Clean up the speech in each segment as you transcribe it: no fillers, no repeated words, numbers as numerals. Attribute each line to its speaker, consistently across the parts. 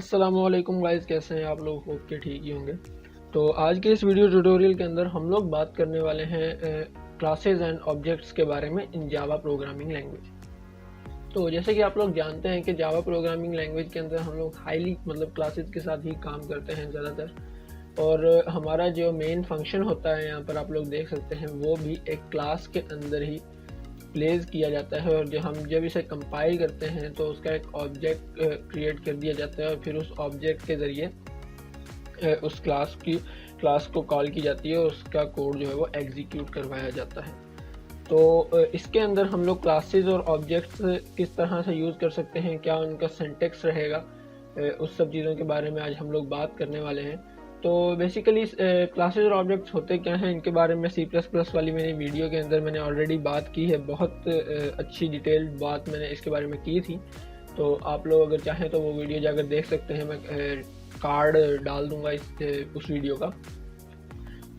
Speaker 1: अस्सलामुअलैकुम गाइस, कैसे हैं आप लोग? होप के ठीक ही होंगे। तो आज के इस वीडियो ट्यूटोरियल के अंदर हम लोग बात करने वाले हैं क्लासेस एंड ऑब्जेक्ट्स के बारे में इन जावा प्रोग्रामिंग लैंग्वेज। तो जैसे कि आप लोग जानते हैं कि जावा प्रोग्रामिंग लैंग्वेज के अंदर हम लोग हाईली क्लासेस के साथ ही काम करते हैं ज़्यादातर, और हमारा जो मेन फंक्शन होता है यहाँ पर आप लोग देख सकते हैं वो भी एक क्लास के अंदर ही प्लेस किया जाता है। और जब इसे कंपाइल करते हैं तो उसका एक ऑब्जेक्ट क्रिएट कर दिया जाता है और फिर उस ऑब्जेक्ट के ज़रिए उस क्लास को कॉल की जाती है और उसका कोड जो है वो एग्जीक्यूट करवाया जाता है। तो इसके अंदर हम लोग क्लासेस और ऑब्जेक्ट्स किस तरह से यूज़ कर सकते हैं, क्या उनका सिंटैक्स रहेगा, उस सब चीज़ों के बारे में आज हम लोग बात करने वाले हैं। तो बेसिकली क्लासेस और ऑब्जेक्ट्स होते क्या हैं, इनके बारे में C++ वाली मेरी वीडियो के अंदर मैंने ऑलरेडी बात की है। बहुत अच्छी डिटेल्ड बात मैंने इसके बारे में की थी। तो आप लोग अगर चाहें तो वो वीडियो जाकर देख सकते हैं। मैं कार्ड डाल दूंगा उस वीडियो का।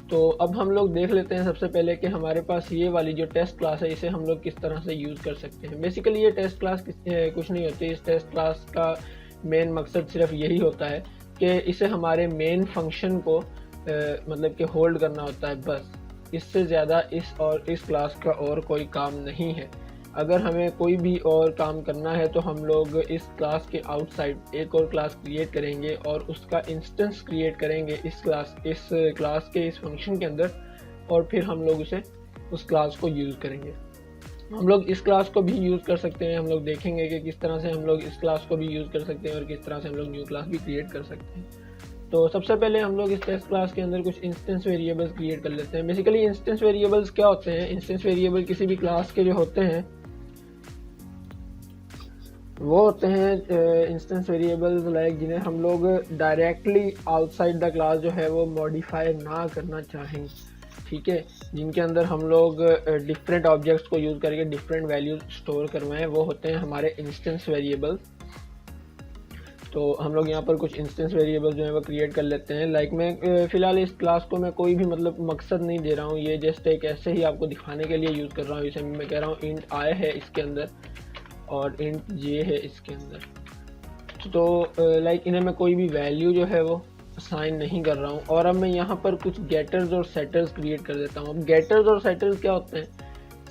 Speaker 1: तो अब हम लोग देख लेते हैं सबसे पहले कि हमारे पास ये वाली जो टेस्ट क्लास है इसे हम लोग किस तरह से यूज़ कर सकते हैं। बेसिकली ये टेस्ट क्लास कुछ नहीं होती। इस टेस्ट क्लास का मेन मकसद सिर्फ यही होता है कि इसे हमारे मेन फंक्शन को कि होल्ड करना होता है, बस। इससे ज़्यादा इस क्लास का और कोई काम नहीं है। अगर हमें कोई भी और काम करना है तो हम लोग इस क्लास के आउटसाइड एक और क्लास क्रिएट करेंगे और उसका इंस्टेंस क्रिएट करेंगे इस क्लास के इस फंक्शन के अंदर, और फिर हम लोग उस क्लास को यूज़ करेंगे। हम लोग इस क्लास को भी यूज़ कर सकते हैं। हम लोग देखेंगे कि किस तरह से हम लोग इस क्लास को भी यूज़ कर सकते हैं और किस तरह से हम लोग न्यू क्लास भी क्रिएट कर सकते हैं। तो सबसे पहले हम लोग इस टेस्ट क्लास के अंदर कुछ इंस्टेंस वेरिएबल्स क्रिएट कर लेते हैं। बेसिकली इंस्टेंस वेरिएबल्स क्या होते हैं? इंस्टेंस वेरिएबल किसी भी क्लास के जो होते हैं वो होते हैं इंस्टेंस वेरिएबल्स जिन्हें हम लोग डायरेक्टली आउटसाइड द क्लास जो है वो मॉडिफाई ना करना चाहें, ठीक है, जिनके अंदर हम लोग डिफरेंट ऑब्जेक्ट्स को यूज़ करके डिफरेंट वैल्यूज स्टोर करवाएं, वो होते हैं हमारे इंस्टेंस वेरिएबल्स। तो हम लोग यहाँ पर कुछ इंस्टेंस वेरिएबल्स जो है वो क्रिएट कर लेते हैं। मैं फ़िलहाल इस क्लास को मैं कोई भी मकसद नहीं दे रहा हूँ, ये जस्ट एक ऐसे ही आपको दिखाने के लिए यूज़ कर रहा हूँ। इसे मैं कह रहा हूँ इंट आई है इसके अंदर और इंट जे है इसके अंदर। तो इन्हें मैं कोई भी वैल्यू जो है वो साइन नहीं कर रहा हूँ। और अब मैं यहाँ पर कुछ गेटर्स और सेटर्स क्रिएट कर देता हूँ। अब गेटर्स और सेटर्स क्या होते हैं?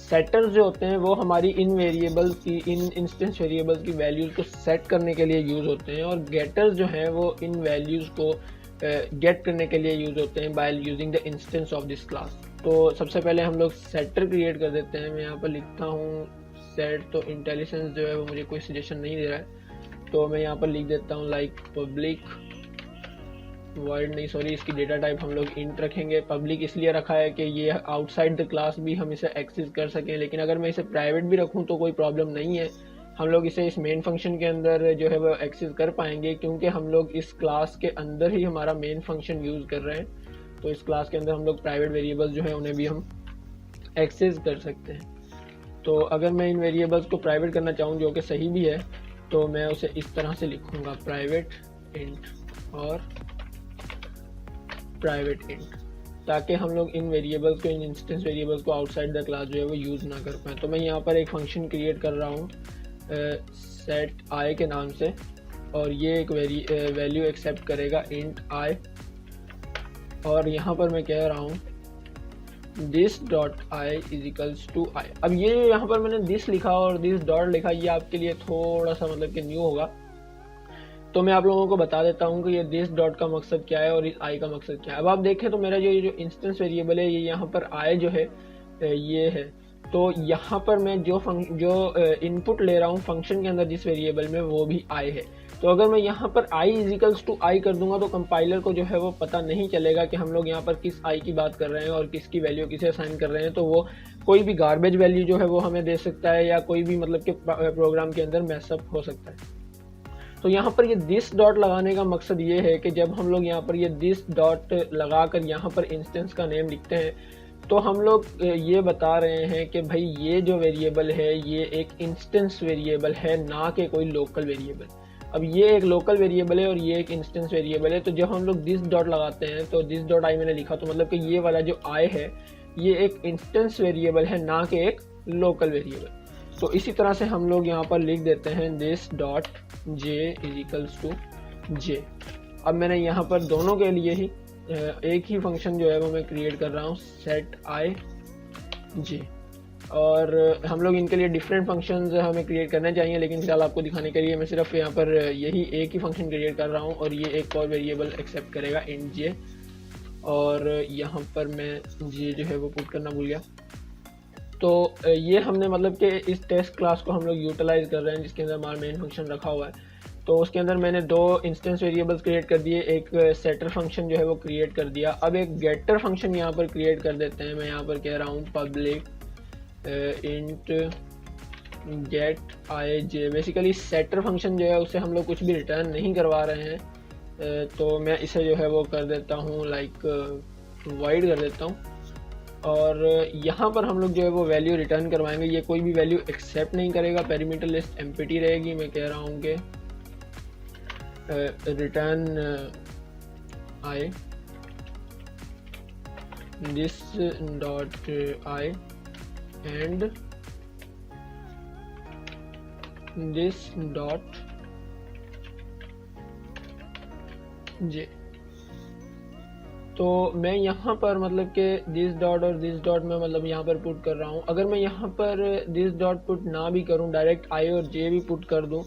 Speaker 1: सेटर्स जो होते हैं वो हमारी इन इंस्टेंस वेरिएबल्स की वैल्यूज़ को सेट करने के लिए यूज़ होते हैं, और गेटर्स जो हैं वो इन वैल्यूज़ को गेट करने के लिए यूज़ होते हैं by using the instance of this class. तो सबसे पहले हम लोग सेटर क्रिएट कर देते हैं। मैं यहाँ पर लिखता हूँ सेट। तो इंटेलिजेंस जो है वो मुझे कोई सजेशन नहीं दे रहा है, तो मैं यहाँ पर लिख देता हूँ पब्लिक वर्ड नहीं, सॉरी, इसकी डेटा टाइप हम लोग इंट रखेंगे। पब्लिक इसलिए रखा है कि ये आउटसाइड द क्लास भी हम इसे एक्सेस कर सकें, लेकिन अगर मैं इसे प्राइवेट भी रखूं तो कोई प्रॉब्लम नहीं है। हम लोग इसे इस मेन फंक्शन के अंदर जो है वो एक्सेस कर पाएंगे, क्योंकि हम लोग इस क्लास के अंदर ही हमारा मेन फंक्शन यूज़ कर रहे हैं। तो इस क्लास के अंदर हम लोग प्राइवेट वेरिएबल्स जो है उन्हें भी हम एक्सेस कर सकते हैं। तो अगर मैं इन वेरिएबल्स को प्राइवेट करना चाहूँ, जो कि सही भी है, तो मैं उसे इस तरह से लिखूँगा, प्राइवेट इंट और प्राइवेट इंट, ताकि हम लोग इन वेरिएबल्स को, इन इंस्टेंस वेरिएबल्स को आउटसाइड द क्लास जो है वो यूज़ ना कर पाएँ। तो मैं यहाँ पर एक फंक्शन क्रिएट कर रहा हूँ सेट आई के नाम से, और ये एक वैल्यू एक्सेप्ट करेगा इंट आई, और यहाँ पर मैं कह रहा हूँ this dot I is equals to I. अब ये यहाँ पर मैंने दिस लिखा और दिस डॉट लिखा, ये आपके लिए थोड़ा सा कि न्यू होगा। तो मैं आप लोगों को बता देता हूँ कि ये दिस डॉट का मकसद क्या है और इस आई का मकसद क्या है। अब आप देखें तो मेरा जो इंस्टेंस वेरिएबल है, ये यहाँ पर आई जो है ये है। तो यहाँ पर मैं जो इनपुट ले रहा हूँ फंक्शन के अंदर जिस वेरिएबल में, वो भी आई है। तो अगर मैं यहाँ पर आई इज इक्वल्स टू आई कर दूंगा तो कंपाइलर को जो है वो पता नहीं चलेगा कि हम लोग यहाँ पर किस आई की बात कर रहे हैं और किसकी वैल्यू किसे असाइन कर रहे हैं। तो वो कोई भी गार्बेज वैल्यू जो है वो हमें दे सकता है, या कोई भी कि प्रोग्राम के अंदर मैसअप हो सकता है। तो यहाँ पर ये दिस डॉट लगाने का मकसद ये है कि जब हम लोग यहाँ पर ये दिस डॉट लगाकर यहाँ पर इंस्टेंस का नेम लिखते हैं, तो हम लोग ये बता रहे हैं कि भाई ये जो वेरिएबल है ये एक इंस्टेंस वेरिएबल है, ना कि कोई लोकल वेरिएबल। अब ये एक लोकल वेरिएबल है और ये एक इंस्टेंस वेरिएबल है। तो जब हम लोग दिस डॉट लगाते हैं, तो दिस डॉट आई मैंने लिखा, तो कि ये वाला जो आई है ये एक इंस्टेंस वेरिएबल है, ना कि एक लोकल वेरिएबल। तो इसी तरह से हम लोग यहाँ पर लिख देते हैं this dot J is equals to J. अब मैंने यहाँ पर दोनों के लिए ही एक ही फंक्शन जो है वो मैं क्रिएट कर रहा हूँ, सेट आई जे। और हम लोग इनके लिए डिफरेंट फंक्शंस हमें क्रिएट करने चाहिए, लेकिन फिलहाल आपको दिखाने के लिए मैं सिर्फ यहाँ पर यही एक ही फंक्शन क्रिएट कर रहा हूँ और ये एक और वेरिएबल एक्सेप्ट करेगा int जे। और यहाँ पर मैं जे जो है वो पुट करना भूल गया। तो ये हमने मतलब कि इस टेस्ट क्लास को हम लोग यूटिलाइज कर रहे हैं जिसके अंदर हमारा मेन फंक्शन रखा हुआ है। तो उसके अंदर मैंने दो इंस्टेंस वेरिएबल्स क्रिएट कर दिए, एक सेटर फंक्शन जो है वो क्रिएट कर दिया। अब एक गेटर फंक्शन यहाँ पर क्रिएट कर देते हैं। मैं यहाँ पर कह रहा हूँ पब्लिक इंट गेट आई जे। बेसिकली सेटर फंक्शन जो है उससे हम लोग कुछ भी रिटर्न नहीं करवा रहे हैं, तो मैं इसे जो है वो कर देता हूँ लाइक वाइड कर देता हूँ। और यहाँ पर हम लोग जो है वो वैल्यू रिटर्न करवाएंगे। ये कोई भी वैल्यू एक्सेप्ट नहीं करेगा, पेरीमीटर लिस्ट एम्प्टी रहेगी। मैं कह रहा हूँ कि return I this dot I and this dot जे। तो मैं यहाँ पर मतलब कि दिस डॉट और दिस डॉट में मतलब यहाँ पर पुट कर रहा हूँ। अगर मैं यहाँ पर दिस डॉट पुट ना भी करूँ, डायरेक्ट आई और जे भी पुट कर दूँ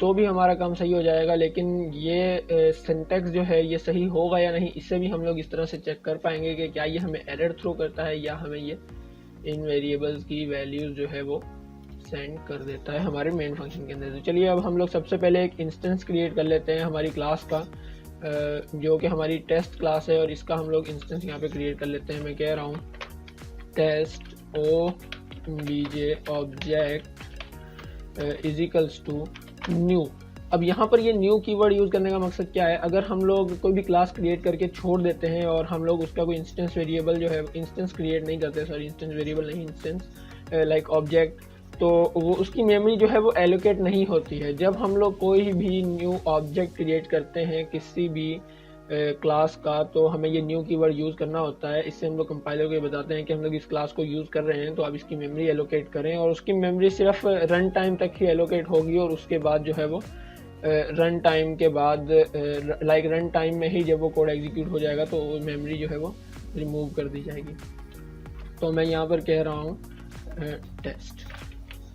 Speaker 1: तो भी हमारा काम सही हो जाएगा। लेकिन ये सिंटैक्स जो है ये सही होगा या नहीं, इससे भी हम लोग इस तरह से चेक कर पाएंगे कि क्या ये हमें एरर थ्रो करता है या हमें ये इन वेरिएबल्स की वैल्यूज जो है वो सेंड कर देता है हमारे मेन फंक्शन के अंदर। तो चलिए अब हम लोग सबसे पहले एक इंस्टेंस क्रिएट कर लेते हैं हमारी क्लास का, जो कि हमारी टेस्ट क्लास है, और इसका हम लोग इंस्टेंस यहाँ पे क्रिएट कर लेते हैं। मैं कह रहा हूँ test O B J object is equals to new. अब यहाँ पर ये न्यू कीवर्ड यूज़ करने का मकसद क्या है? अगर हम लोग कोई भी क्लास क्रिएट करके छोड़ देते हैं और हम लोग उसका कोई इंस्टेंस वेरिएबल जो है इंस्टेंस क्रिएट नहीं करते, सॉरी इंस्टेंस वेरिएबल नहीं, इंस्टेंस लाइक ऑब्जेक्ट, तो वो उसकी मेमोरी जो है वो एलोकेट नहीं होती है। जब हम लोग कोई भी न्यू ऑब्जेक्ट क्रिएट करते हैं किसी भी क्लास का, तो हमें ये न्यू कीवर्ड यूज़ करना होता है। इससे हम लोग कंपाइलर को बताते हैं कि हम लोग इस क्लास को यूज़ कर रहे हैं, तो आप इसकी मेमोरी एलोकेट करें, और उसकी मेमोरी सिर्फ रन टाइम तक ही एलोकेट होगी, और उसके बाद जो है वो रन टाइम के बाद लाइक रन टाइम में ही जब वो कोड एग्जीक्यूट हो जाएगा तो वो मेमोरी जो है वो रिमूव कर दी जाएगी। तो मैं यहाँ पर कह रहा हूँ टेस्ट।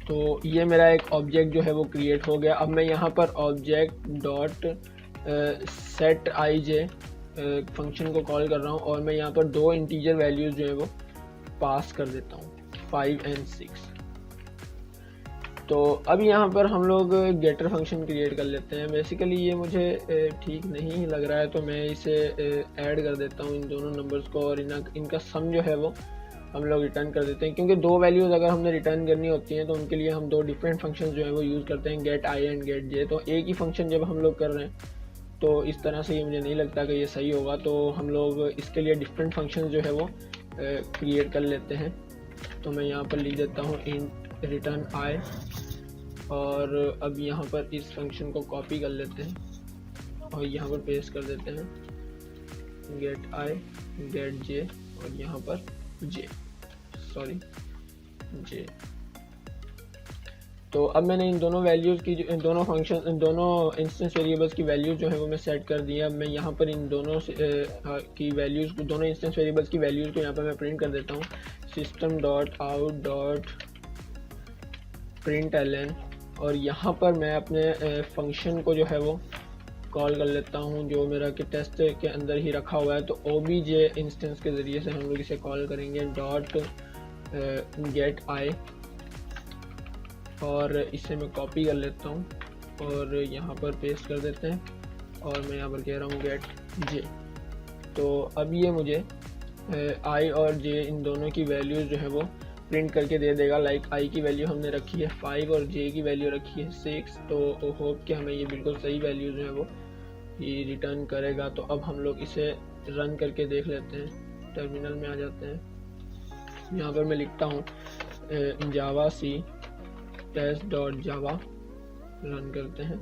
Speaker 1: तो ये मेरा एक ऑब्जेक्ट जो है वो क्रिएट हो गया। अब मैं यहाँ पर ऑब्जेक्ट डॉट सेट आई जे फंक्शन को कॉल कर रहा हूँ, और मैं यहाँ पर दो इंटीजर वैल्यूज जो है वो पास कर देता हूँ, 5 और 6। तो अब यहाँ पर हम लोग गेटर फंक्शन क्रिएट कर लेते हैं। बेसिकली ये मुझे ठीक नहीं लग रहा है, तो मैं इसे ऐड कर देता हूँ इन दोनों नंबर्स को, और इनका सम जो है वो हम लोग रिटर्न कर देते हैं। क्योंकि दो वैल्यूज़ अगर हमने रिटर्न करनी होती हैं तो उनके लिए हम दो डिफरेंट फंक्शंस जो है वो यूज़ करते हैं, गेट आई एंड गेट जे। तो एक ही फंक्शन जब हम लोग कर रहे हैं तो इस तरह से ये मुझे नहीं लगता कि ये सही होगा, तो हम लोग इसके लिए डिफरेंट फंक्शंस जो है वो क्रिएट कर लेते हैं। तो मैं यहाँ पर लिख देता हूँ इंट रिटर्न आई, और अब यहाँ पर इस फंक्शन को कॉपी कर लेते हैं और यहाँ पर पेस्ट कर देते हैं गेट आई गेट जे, और यहाँ पर जे, सॉरी जे। तो अब मैंने इन दोनों वैल्यूज़ की, इन दोनों फंक्शन, इन दोनों इंस्टेंस वेरिएबल्स की वैल्यूज़ जो है वो मैं सेट कर दिया। अब मैं यहाँ पर इन दोनों की वैल्यूज़, दोनों इंस्टेंस वेरिएबल्स की वैल्यूज़ को यहाँ पर मैं प्रिंट कर देता हूँ, system dot out dot print ln, और यहाँ पर मैं अपने फंक्शन को जो है वो कॉल कर लेता हूँ जो मेरा कि टेस्ट के अंदर ही रखा हुआ है। तो obj इंस्टेंस के ज़रिए से हम लोग इसे कॉल करेंगे डॉट गेट आई, और इसे मैं कॉपी कर लेता हूँ और यहाँ पर पेस्ट कर देते हैं, और मैं यहाँ पर कह रहा हूँ गेट जे। तो अब ये मुझे आई और जे इन दोनों की वैल्यूज़ जो है वो प्रिंट करके दे देगा। लाइक आई की वैल्यू हमने रखी है 5 और जे की वैल्यू रखी है 6, तो होप कि हमें ये बिल्कुल सही वैल्यू जो है वो ये रिटर्न करेगा। तो अब हम लोग इसे रन करके देख लेते हैं, टर्मिनल में आ जाते हैं। यहाँ पर मैं लिखता हूँ जावा सी टेस्ट डॉट जावा, रन करते हैं।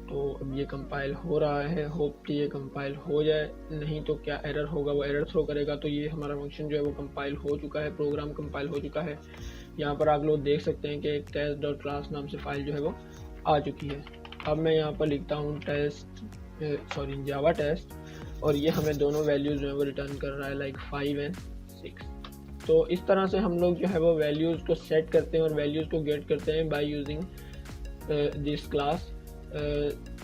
Speaker 1: तो अब ये कंपाइल हो रहा है, होप कि ये कंपाइल हो जाए, नहीं तो क्या एरर होगा, वो एरर थ्रो करेगा। तो ये हमारा फंक्शन जो है वो कंपाइल हो चुका है, प्रोग्राम कंपाइल हो चुका है। यहाँ पर आप लोग देख सकते हैं कि एक टेस्ट डॉट क्लास नाम से फाइल जो है वो आ चुकी है। अब मैं यहाँ पर लिखता हूँ जावा टेस्ट, और ये हमें दोनों वैल्यूज़ जो है वो रिटर्न कर रहा है, लाइक 5 and 6। तो इस तरह से हम लोग जो है वो वैल्यूज़ को सेट करते हैं और वैल्यूज़ को गेट करते हैं बाय यूजिंग दिस क्लास।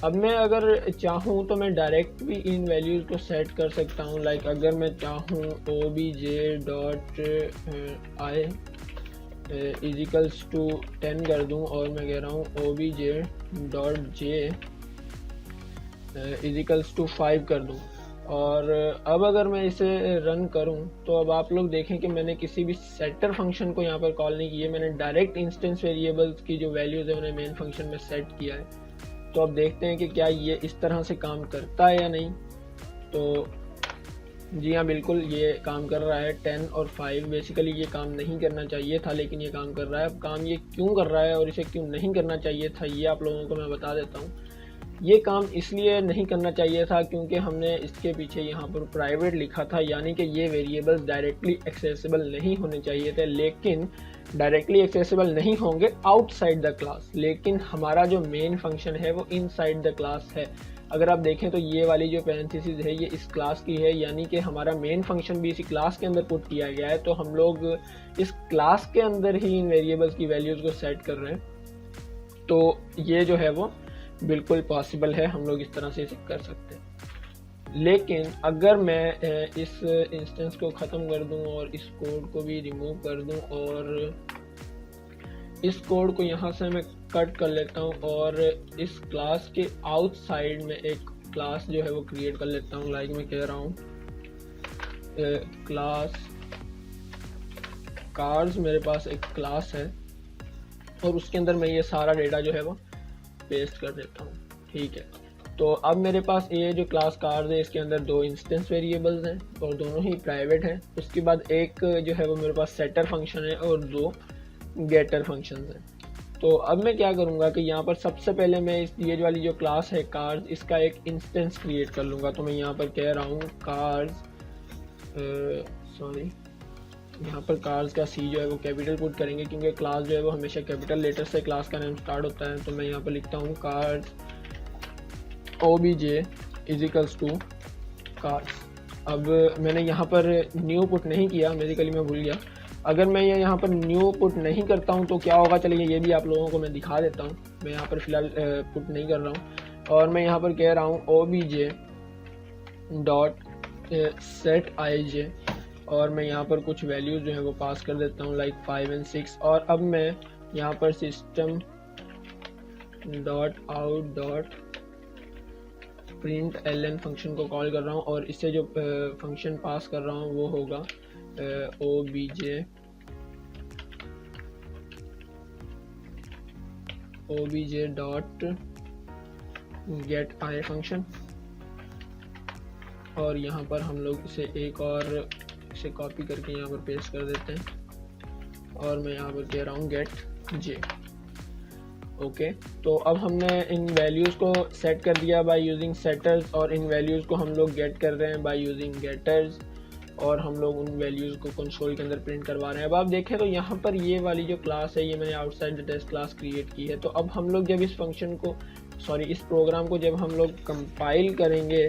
Speaker 1: अब मैं अगर चाहूँ तो मैं डायरेक्ट भी इन वैल्यूज़ को सेट कर सकता हूँ, लाइक अगर मैं चाहूँ obj.i इजिकल्स टू 10 कर दूँ, और मैं कह रहा हूँ obj.j इजिकल्स टू 5 कर दूँ, और अब अगर मैं इसे रन करूं तो अब आप लोग देखें कि मैंने किसी भी सेटर फंक्शन को यहाँ पर कॉल नहीं किया, मैंने डायरेक्ट इंस्टेंस वेरिएबल्स की जो वैल्यूज़ है उन्हें मेन फंक्शन में सेट किया है। तो अब देखते हैं कि क्या ये इस तरह से काम करता है या नहीं। तो जी हाँ, बिल्कुल ये काम कर रहा है। 10 और 5 बेसिकली ये काम नहीं करना चाहिए था, लेकिन ये काम कर रहा है। अब काम ये क्यों कर रहा है और इसे क्यों नहीं करना चाहिए था, ये आप लोगों को मैं बता देता हूँ। ये काम इसलिए नहीं करना चाहिए था क्योंकि हमने इसके पीछे यहाँ पर प्राइवेट लिखा था, यानी कि ये वेरिएबल्स डायरेक्टली एक्सेसिबल नहीं होने चाहिए थे, लेकिन डायरेक्टली एक्सेसिबल नहीं होंगे आउटसाइड द क्लास, लेकिन हमारा जो मेन फंक्शन है वो इनसाइड द क्लास है। अगर आप देखें तो ये वाली जो पैरेंथेसिस है ये इस क्लास की है, यानी कि हमारा मेन फंक्शन भी इसी क्लास के अंदर पुट किया गया है। तो हम लोग इस क्लास के अंदर ही इन वेरिएबल्स की वैल्यूज़ को सेट कर रहे हैं। तो ये जो है वो बिल्कुल पॉसिबल है, हम लोग इस तरह से इसे कर सकते हैं। लेकिन अगर मैं इस इंस्टेंस को ख़त्म कर दूं और इस कोड को भी रिमूव कर दूं और इस कोड को यहाँ से मैं कट कर लेता हूँ और इस क्लास के आउटसाइड में एक क्लास जो है वो क्रिएट कर लेता हूँ, लाइक मैं कह रहा हूँ क्लास कार्स, मेरे पास एक क्लास है और उसके अंदर मैं ये सारा डेटा जो है वो पेस्ट कर देता हूँ। ठीक है, तो अब मेरे पास ये जो क्लास कार्स है इसके अंदर 2 इंस्टेंस वेरिएबल्स हैं और दोनों ही प्राइवेट हैं। उसके बाद एक जो है वो मेरे पास सेटर फंक्शन है और 2 गेटर फंक्शंस हैं। तो अब मैं क्या करूँगा कि यहाँ पर सबसे पहले मैं ये वाली जो क्लास है कार्स, इसका एक इंस्टेंस क्रिएट कर लूँगा। तो मैं यहाँ पर कह रहा हूँ कार्स, यहाँ पर कार्स का सी जो है वो कैपिटल पुट करेंगे क्योंकि क्लास जो है वो हमेशा कैपिटल लेटर से क्लास का नाम स्टार्ट होता है। तो मैं यहाँ पर लिखता हूँ cars obj equals to cars. अब मैंने यहाँ पर न्यू पुट नहीं किया, बेसिकली मैं भूल गया। अगर मैं ये यहाँ पर न्यू पुट नहीं करता हूँ तो क्या होगा, चलिए ये भी आप लोगों को मैं दिखा देता हूँ। मैं यहाँ पर फिलहाल पुट नहीं कर रहा हूँ और मैं यहाँ पर कह रहा हूँ obj डॉट सेट ij और मैं यहाँ पर कुछ वैल्यूज़ जो है वो पास कर देता हूँ, लाइक 5 and 6। और अब मैं यहाँ पर system dot out dot print ln function को कॉल कर रहा हूँ और इससे जो फंक्शन पास कर रहा हूँ वो होगा obj dot gate I function. और यहाँ पर हम लोग इसे एक और इसे कॉपी करके यहाँ पर पेस्ट कर देते हैं और मैं यहाँ पर कह रहा हूँ गेट जे। ओके, तो अब हमने इन वैल्यूज़ को सेट कर दिया बाय यूजिंग सेटर्स और इन वैल्यूज़ को हम लोग गेट कर रहे हैं बाय यूजिंग गेटर्स और हम लोग उन वैल्यूज़ को कंसोल के अंदर प्रिंट करवा रहे हैं। अब आप देखें तो यहाँ पर ये वाली जो क्लास है ये मैंने outside the test class create की है। तो अब हम लोग जब इस फंक्शन को इस प्रोग्राम को जब हम लोग कंपाइल करेंगे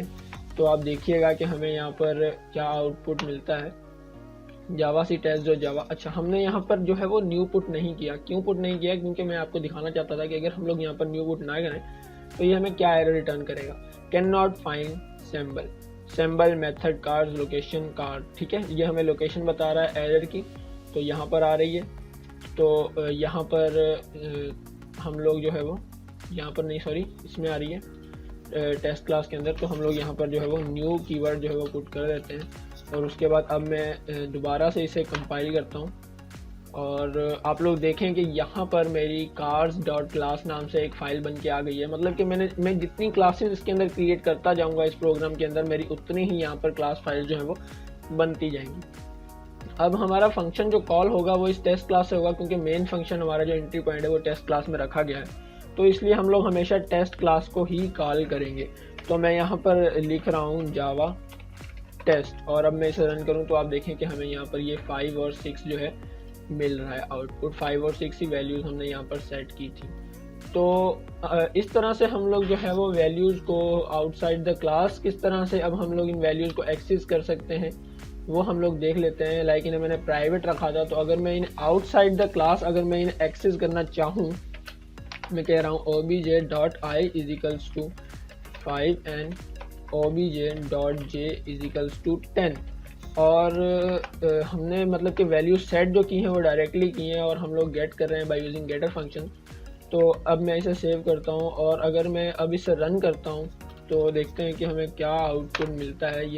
Speaker 1: तो आप देखिएगा कि हमें यहाँ पर क्या आउटपुट मिलता है, जावा सी टेस्ट जो जावा। अच्छा, हमने यहाँ पर जो है वो न्यू पुट नहीं किया। क्यों पुट नहीं किया? क्योंकि मैं आपको दिखाना चाहता था कि अगर हम लोग यहाँ पर न्यू पुट ना करें तो ये हमें क्या एरर रिटर्न करेगा, can not find sample method card location card. ठीक है, ये हमें लोकेशन बता रहा है एरर की, तो यहाँ पर आ रही है। तो यहाँ पर हम लोग जो है वो यहाँ पर नहीं, इसमें आ रही है टेस्ट क्लास के अंदर। तो हम लोग यहाँ पर जो है वो न्यू कीवर्ड जो है वो पुट कर देते हैं और उसके बाद अब मैं दोबारा से इसे कंपाइल करता हूँ और आप लोग देखें कि यहाँ पर मेरी कार्स डॉट क्लास नाम से एक फ़ाइल बन के आ गई है। मतलब कि मैं जितनी क्लासेस इसके अंदर क्रिएट करता जाऊँगा इस प्रोग्राम के अंदर, मेरी उतनी ही यहाँ पर क्लास फाइल जो है वो बनती जाएंगी। अब हमारा फंक्शन जो कॉल होगा वो इस टेस्ट क्लास से होगा क्योंकि मेन फंक्शन हमारा जो एंट्री पॉइंट है वो टेस्ट क्लास में रखा गया है, तो इसलिए हम लोग हमेशा टेस्ट क्लास को ही कॉल करेंगे। तो मैं यहाँ पर लिख रहा हूँ जावा टेस्ट और अब मैं इसे रन करूँ तो आप देखें कि हमें यहाँ पर ये 5 और 6 जो है मिल रहा है आउटपुट। 5 और 6 ही वैल्यूज़ हमने यहाँ पर सेट की थी। तो इस तरह से हम लोग जो है वो वैल्यूज़ को आउटसाइड द क्लास किस तरह से अब हम लोग इन वैल्यूज़ को एक्सेस कर सकते हैं वो हम लोग देख लेते हैं। लाइक इन्हें मैंने प्राइवेट रखा था, तो अगर मैं इन्हें आउटसाइड द क्लास अगर मैं इन्हें एक्सेस करना चाहूँ, मैं कह रहा हूँ obj.i equals to 5 and obj.j equals to 10, और हमने मतलब कि वैल्यू सेट जो की हैं वो डायरेक्टली की हैं और हम लोग गेट कर रहे हैं बाय यूजिंग गेटर फंक्शन। तो अब मैं इसे सेव करता हूँ और अगर मैं अब इसे रन करता हूँ तो देखते हैं कि हमें क्या आउटपुट मिलता है।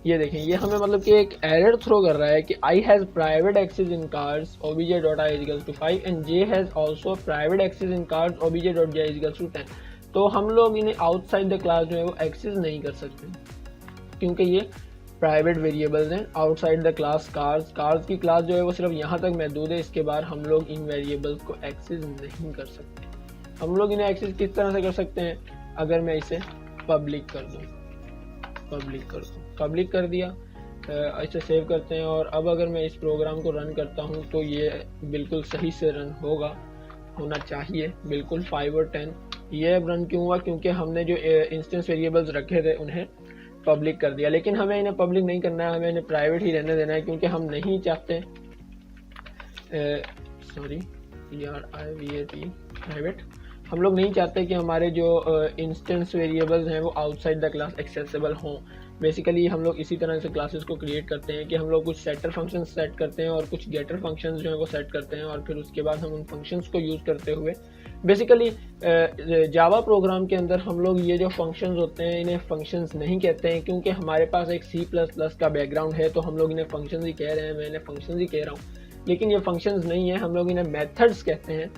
Speaker 1: ये देखें, ये हमें मतलब कि एक एरर थ्रो कर रहा है कि I has private access in cards obj.i equals to 5 and j has also private access in cards obj.j equals to 10। तो हम लोग इन्हें आउटसाइड द क्लास जो है वो एक्सेस नहीं कर सकते क्योंकि ये प्राइवेट वेरिएबल्स हैं आउटसाइड द क्लास कार्स की क्लास जो है वो सिर्फ यहाँ तक महदूद है। इसके बाद हम लोग इन वेरिएबल्स को एक्सेस नहीं कर सकते। हम लोग इन्हें एक्सेस किस तरह से कर सकते हैं, अगर मैं इसे पब्लिक कर दूँ, पब्लिक कर दिया, इसे सेव करते हैं और अब अगर मैं इस प्रोग्राम को रन करता हूँ तो ये बिल्कुल सही से रन होना चाहिए, बिल्कुल 5 और 10। ये अब रन क्यों हुआ, क्योंकि हमने जो इंस्टेंस वेरिएबल्स रखे थे उन्हें पब्लिक कर दिया। लेकिन हमें इन्हें पब्लिक नहीं करना है, हमें इन्हें प्राइवेट ही रहने देना है क्योंकि हम नहीं चाहते प्राइवेट, हम लोग नहीं चाहते कि हमारे जो इंस्टेंस वेरिएबल्स हैं वो आउटसाइड द क्लास एक्सेसिबल हों। बेसिकली हम लोग इसी तरह से क्लासेस को क्रिएट करते हैं कि हम लोग कुछ सेटर फंक्शंस सेट करते हैं और कुछ गेटर फंक्शंस जो हैं वो सेट करते हैं और फिर उसके बाद हम उन फंक्शंस को यूज़ करते हुए बेसिकली जावा प्रोग्राम के अंदर हम लोग ये जो फंक्शंस होते हैं इन्हें फंक्शंस नहीं कहते हैं क्योंकि हमारे पास एक C++ का बैकग्राउंड है, तो हम लोग इन्हें फंक्शंस ही कह रहे हैं, मैं इन्हें फंक्शंस ही कह रहा हूँ, लेकिन ये फंक्शंस नहीं है, हम लोग इन्हें मेथड्स कहते हैं।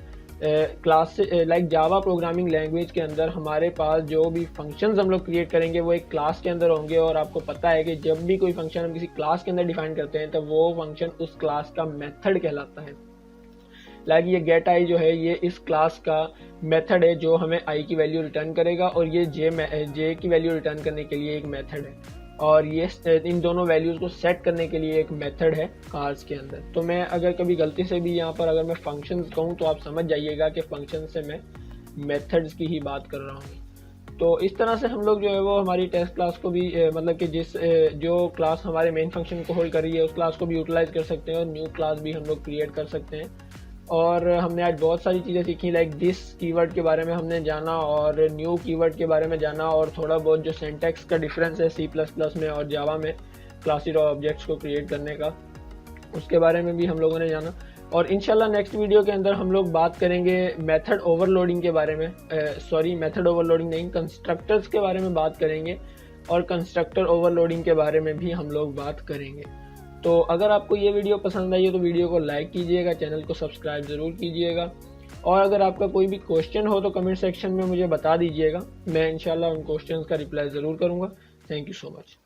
Speaker 1: Class like Java programming language के अंदर हमारे पास जो भी फंक्शंस हम लोग क्रिएट करेंगे वो एक क्लास के अंदर होंगे, और आपको पता है कि जब भी कोई फंक्शन हम किसी क्लास के अंदर डिफाइन करते हैं तो वो फंक्शन उस क्लास का मेथड कहलाता है। लाइक ये गेट आई जो है ये इस क्लास का मेथड है जो हमें आई की वैल्यू रिटर्न करेगा, और ये जे की वैल्यू रिटर्न करने के लिए एक मेथड है, और ये इन दोनों वैल्यूज़ को सेट करने के लिए एक मेथड है कार्स के अंदर। तो मैं अगर कभी गलती से भी यहाँ पर अगर मैं फंक्शंस कहूँ तो आप समझ जाइएगा कि फंक्शन से मैं मेथड्स की ही बात कर रहा हूँ। तो इस तरह से हम लोग जो है वो हमारी टेस्ट क्लास को भी मतलब कि जो क्लास हमारे मेन फंक्शन को होल्ड कर रही है उस क्लास को भी यूटिलाइज कर सकते हैं और न्यू क्लास भी हम लोग क्रिएट कर सकते हैं। और हमने आज बहुत सारी चीज़ें सीखी, लाइक दिस कीवर्ड के बारे में हमने जाना और न्यू कीवर्ड के बारे में जाना, और थोड़ा बहुत जो सिंटैक्स का डिफरेंस है C++ में और जावा में क्लासेस और ऑब्जेक्ट्स को क्रिएट करने का, उसके बारे में भी हम लोगों ने जाना। और इंशाल्लाह नेक्स्ट वीडियो के अंदर हम लोग बात करेंगे मेथड ओवरलोडिंग के बारे में, मेथड ओवरलोडिंग नहीं, कंस्ट्रक्टर्स के बारे में बात करेंगे, और कंस्ट्रक्टर ओवरलोडिंग के बारे में भी हम लोग बात करेंगे। तो अगर आपको ये वीडियो पसंद आई है तो वीडियो को लाइक कीजिएगा, चैनल को सब्सक्राइब ज़रूर कीजिएगा, और अगर आपका कोई भी क्वेश्चन हो तो कमेंट सेक्शन में मुझे बता दीजिएगा, मैं इंशाल्लाह उन क्वेश्चंस का रिप्लाई ज़रूर करूँगा। Thank you so much.